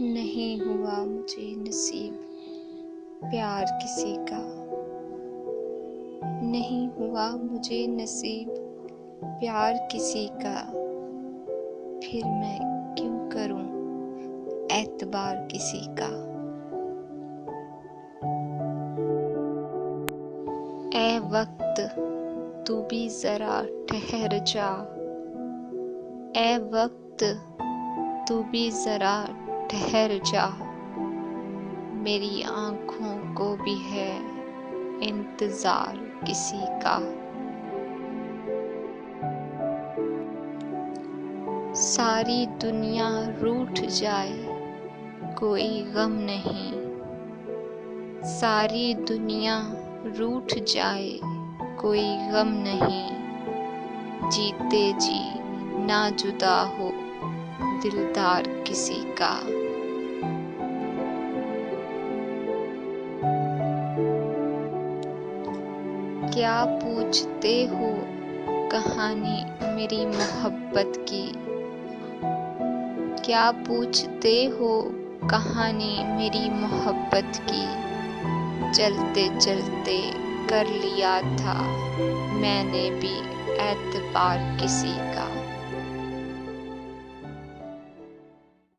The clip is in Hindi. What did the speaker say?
नहीं हुआ मुझे नसीब प्यार किसी का। नहीं हुआ मुझे नसीब प्यार किसी का। फिर मैं क्यों करूं एतबार किसी का। ऐ वक्त तू भी जरा ठहर जा। ऐ वक्त तू भी जरा ठहर जा। मेरी आँखों को भी है इंतजार किसी का। सारी दुनिया रूठ जाए कोई गम नहीं। सारी दुनिया रूठ जाए कोई गम नहीं। जीते जी ना जुदा हो दिलदार किसी का। क्या पूछते हो कहानी मेरी मोहब्बत की। क्या पूछते हो कहानी मेरी मोहब्बत की। चलते चलते कर लिया था मैंने भी एतबार किसी का।